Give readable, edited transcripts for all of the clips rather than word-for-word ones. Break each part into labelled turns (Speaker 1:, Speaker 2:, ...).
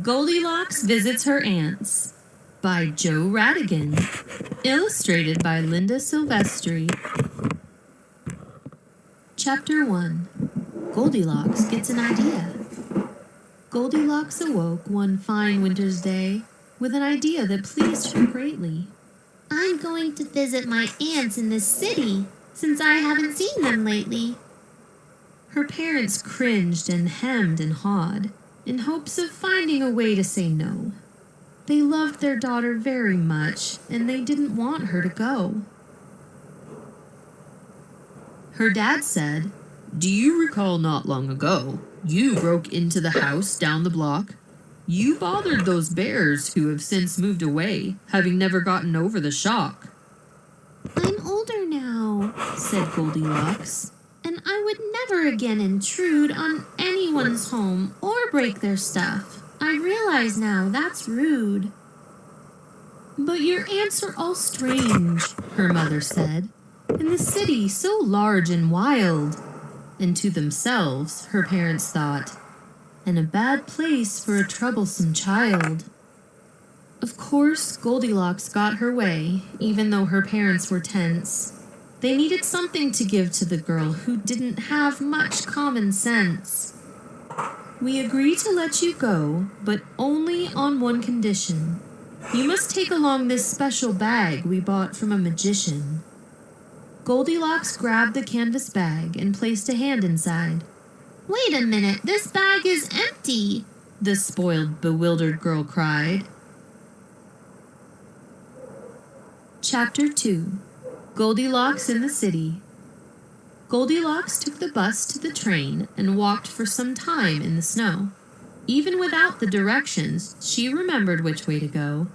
Speaker 1: Goldilocks Visits Her Aunts by Joe Radigan. Illustrated by Linda Silvestri. Chapter 1. Goldilocks Gets an Idea. Goldilocks awoke one fine winter's day with an idea that pleased her greatly.
Speaker 2: I'm going to visit my aunts in the city, since I haven't seen them lately.
Speaker 1: Her parents cringed and hemmed and hawed, in hopes of finding a way to say no. They loved their daughter very much, and they didn't want her to go. Her dad said, "Do you recall not long ago, you broke into the house down the block? You bothered those bears who have since moved away, having never gotten over the shock."
Speaker 2: I'm older now, said Goldilocks, and I would never again intrude on anyone's home or break their stuff. I realize now that's rude.
Speaker 1: "But your aunts are all strange," her mother said, "in the city so large and wild." And to themselves, her parents thought, "And a bad place for a troublesome child." Of course, Goldilocks got her way, even though her parents were tense. They needed something to give to the girl who didn't have much common sense. "We agree to let you go, but only on one condition. You must take along this special bag we bought from a magician." Goldilocks grabbed the canvas bag and placed a hand inside.
Speaker 2: Wait a minute, this bag is empty,
Speaker 1: the spoiled, bewildered girl cried. Chapter 2. Goldilocks in the City. Goldilocks took the bus to the train and walked for some time in the snow. Even without the directions, she remembered which way to go.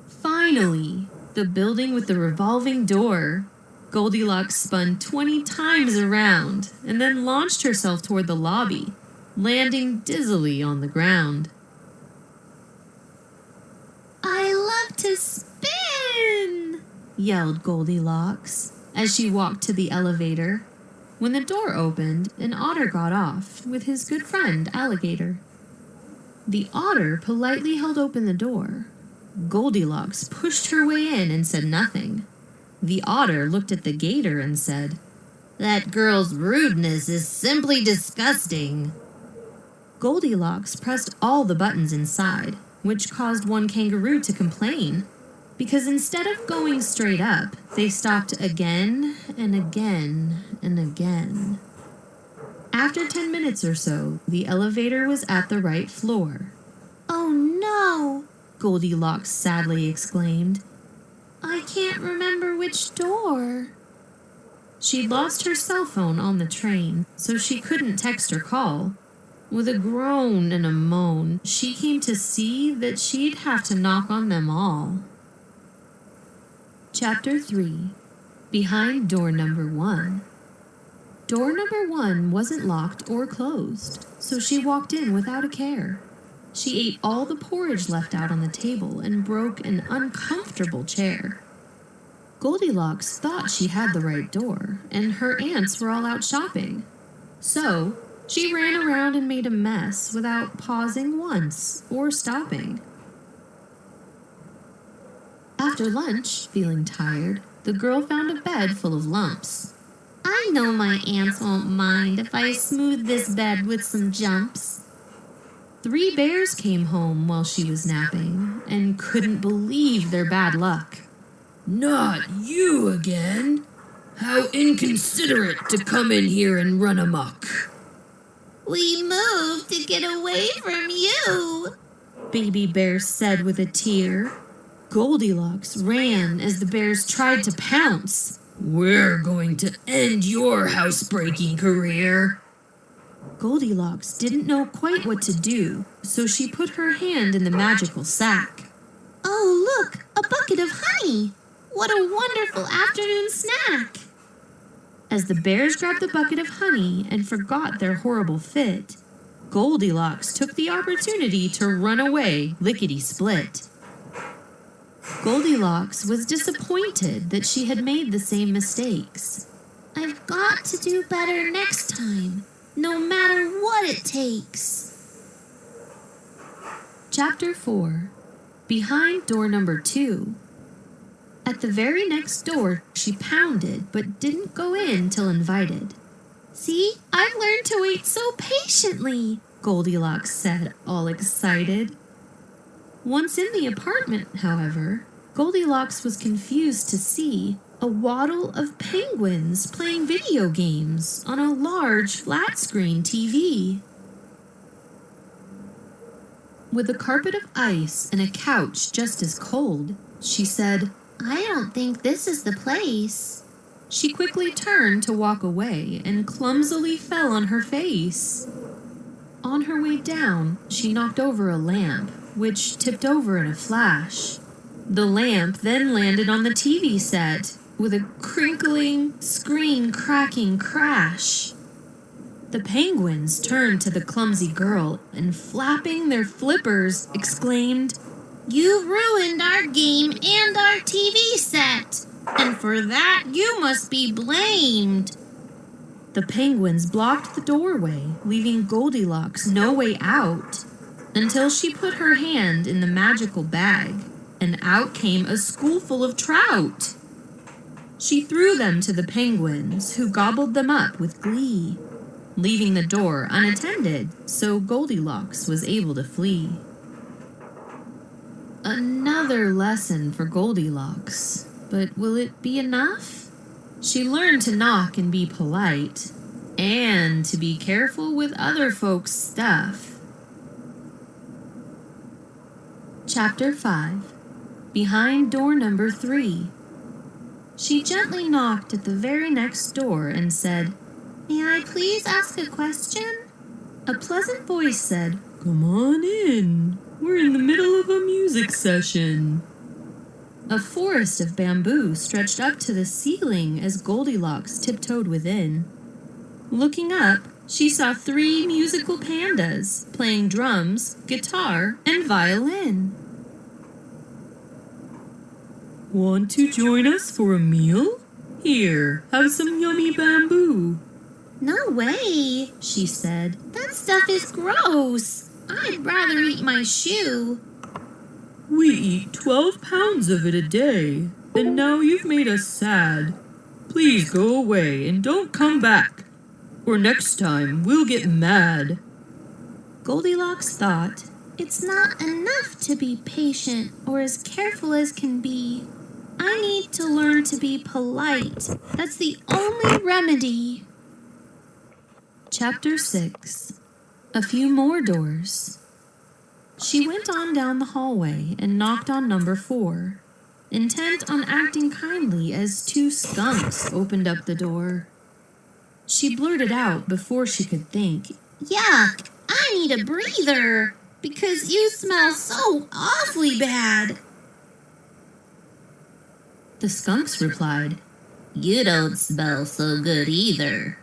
Speaker 1: Finally, the building with the revolving door. Goldilocks spun 20 times around and then launched herself toward the lobby, landing dizzily on the ground.
Speaker 2: I love to spin,
Speaker 1: yelled Goldilocks as she walked to the elevator. When the door opened, an otter got off with his good friend Alligator. The otter politely held open the door. Goldilocks pushed her way in and said nothing. The otter looked at the gator and said, "That girl's rudeness is simply disgusting." Goldilocks pressed all the buttons inside, which caused one kangaroo to complain, because instead of going straight up, they stopped again and again and again. After 10 minutes or so, the elevator was at the right floor.
Speaker 2: "Oh no,"
Speaker 1: Goldilocks sadly exclaimed.
Speaker 2: "I can't remember which door."
Speaker 1: She'd lost her cell phone on the train, so she couldn't text or call. With a groan and a moan, she came to see that she'd have to knock on them all. Chapter 3. Behind Door Number 1. Door number 1 wasn't locked or closed, so she walked in without a care. She ate all the porridge left out on the table and broke an uncomfortable chair. Goldilocks thought she had the right door, and her aunts were all out shopping. So she ran around and made a mess without pausing once or stopping. After lunch, feeling tired, the girl found a bed full of lumps.
Speaker 2: I know my aunts won't mind if I smooth this bed with some jumps.
Speaker 1: 3 bears came home while she was napping and couldn't believe their bad luck.
Speaker 3: "Not you again? How inconsiderate to come in here and run amok."
Speaker 2: We moved to get away from you,
Speaker 1: Baby Bear said with a tear. Goldilocks ran as the bears tried to pounce.
Speaker 3: "We're going to end your housebreaking career."
Speaker 1: Goldilocks didn't know quite what to do, so she put her hand in the magical sack.
Speaker 2: Oh, look, a bucket of honey. What a wonderful afternoon snack.
Speaker 1: As the bears grabbed the bucket of honey and forgot their horrible fit, Goldilocks took the opportunity to run away lickety-split. Goldilocks was disappointed that she had made the same mistakes.
Speaker 2: I've got to do better next time, no matter what it takes.
Speaker 1: Chapter 4. Behind door number 2. At the very next door, she pounded but didn't go in till invited.
Speaker 2: See, I've learned to wait so patiently,
Speaker 1: Goldilocks said, all excited. Once in the apartment, however, Goldilocks was confused to see a waddle of penguins playing video games on a large flat-screen TV. With a carpet of ice and a couch just as cold, she said,
Speaker 2: I don't think this is the place.
Speaker 1: She quickly turned to walk away and clumsily fell on her face. On her way down, she knocked over a lamp, which tipped over in a flash. The lamp then landed on the TV set with a crinkling, screen-cracking crash. The penguins turned to the clumsy girl and, flapping their flippers, exclaimed,
Speaker 2: You ruined our game and our TV set, and for that you must be blamed.
Speaker 1: The penguins blocked the doorway, leaving Goldilocks no way out, until she put her hand in the magical bag, and out came a schoolful of trout. She threw them to the penguins, who gobbled them up with glee, leaving the door unattended, so Goldilocks was able to flee. Another lesson for Goldilocks, but will it be enough? She learned to knock and be polite, and to be careful with other folks' stuff. Chapter 5. Behind door number 3. She gently knocked at the very next door and said,
Speaker 2: May I please ask a question?
Speaker 1: A pleasant voice said, Come on in. We're in the middle of a music session. A forest of bamboo stretched up to the ceiling as Goldilocks tiptoed within. Looking up, she saw 3 musical pandas playing drums, guitar, and violin. Want to join us for a meal? Here, have some yummy bamboo.
Speaker 2: No way,
Speaker 1: she said.
Speaker 2: That stuff is gross. I'd rather eat my shoe.
Speaker 1: We eat 12 pounds of it a day, and now you've made us sad. Please go away and don't come back, or next time we'll get mad. Goldilocks thought,
Speaker 2: It's not enough to be patient or as careful as can be. I need to learn to be polite. That's the only remedy.
Speaker 1: Chapter 6. A few more doors. She went on down the hallway and knocked on number 4, intent on acting kindly as 2 skunks opened up the door. She blurted out before she could think,
Speaker 2: Yuck! I need a breather because you smell so awfully bad.
Speaker 1: The skunks replied,
Speaker 2: You don't smell so good either.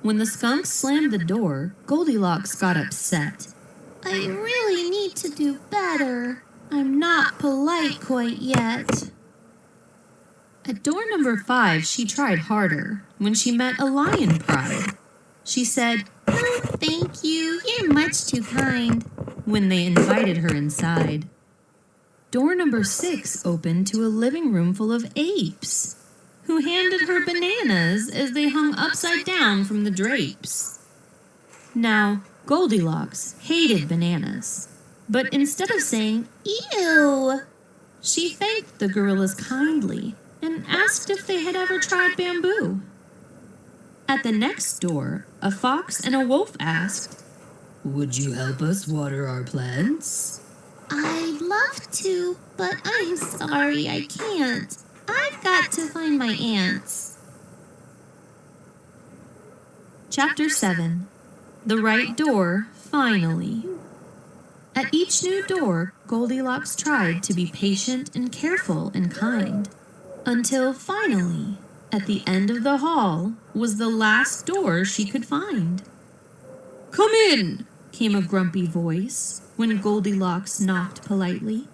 Speaker 1: When the skunks slammed the door, Goldilocks got upset.
Speaker 2: I really need to do better. I'm not polite quite yet.
Speaker 1: At door number 5, she tried harder when she met a lion pride. She said,
Speaker 2: Oh, thank you. You're much too kind.
Speaker 1: When they invited her inside. Door number 6 opened to a living room full of apes, who handed her bananas as they hung upside down from the drapes. Now, Goldilocks hated bananas, but instead of saying,
Speaker 2: Ew,
Speaker 1: she thanked the gorillas kindly and asked if they had ever tried bamboo. At the next door, a fox and a wolf asked, Would you help us water our plants?
Speaker 2: I'd love to, but I'm sorry I can't. I've got to find my aunts.
Speaker 1: Chapter 7. The right door, finally. At each new door, Goldilocks tried to be patient and careful and kind, until finally, at the end of the hall, was the last door she could find. Come in, came a grumpy voice when Goldilocks knocked politely.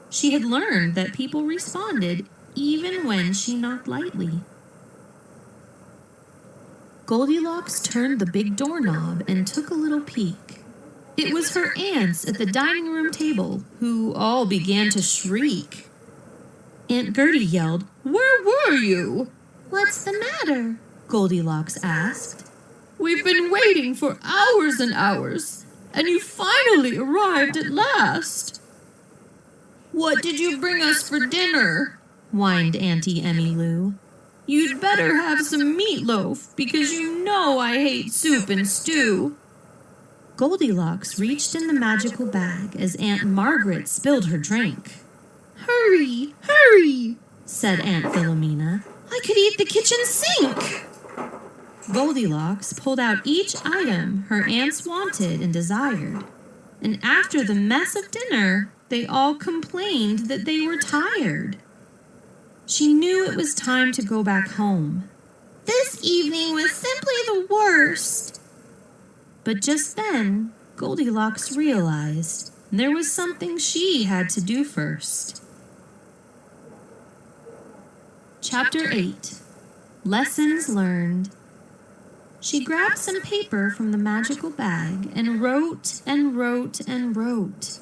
Speaker 1: She had learned that people responded even when she knocked lightly. Goldilocks turned the big doorknob and took a little peek. It was her aunts at the dining room table, who all began to shriek. Aunt Gertie yelled, "Where were you?"
Speaker 2: What's the matter?
Speaker 1: Goldilocks asked.
Speaker 3: We've been waiting for hours and hours, and you finally arrived at last. What did you bring us for dinner?
Speaker 1: Whined Auntie Emmylou.
Speaker 3: You'd better have some meatloaf, because you know I hate soup and stew.
Speaker 1: Goldilocks reached in the magical bag as Aunt Margaret spilled her drink.
Speaker 3: Hurry, hurry,
Speaker 1: said Aunt Philomena.
Speaker 3: I could eat the kitchen sink.
Speaker 1: Goldilocks pulled out each item her aunts wanted and desired, and after the mess of dinner, they all complained that they were tired. She knew it was time to go back home.
Speaker 2: This evening was simply the worst.
Speaker 1: But just then, Goldilocks realized there was something she had to do first. Chapter 8. Lessons Learned. She grabbed some paper from the magical bag and wrote and wrote and wrote.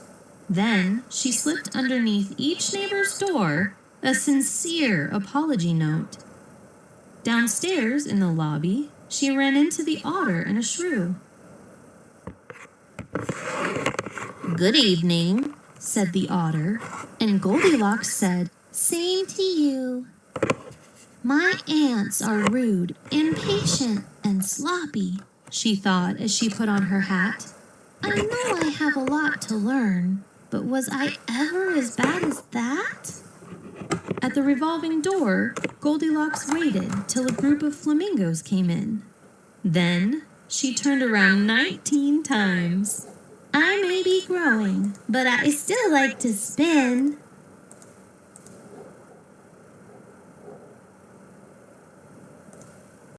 Speaker 1: Then she slipped underneath each neighbor's door a sincere apology note. Downstairs in the lobby, she ran into the otter and a shrew.
Speaker 2: Good evening, said the otter,
Speaker 1: and Goldilocks said,
Speaker 2: Same to you. My aunts are rude, impatient, and sloppy,
Speaker 1: she thought as she put on her hat.
Speaker 2: I know I have a lot to learn, but was I ever as bad as that?
Speaker 1: At the revolving door, Goldilocks waited till a group of flamingos came in. Then she turned around 19 times.
Speaker 2: I may be growing, but I still like to spin,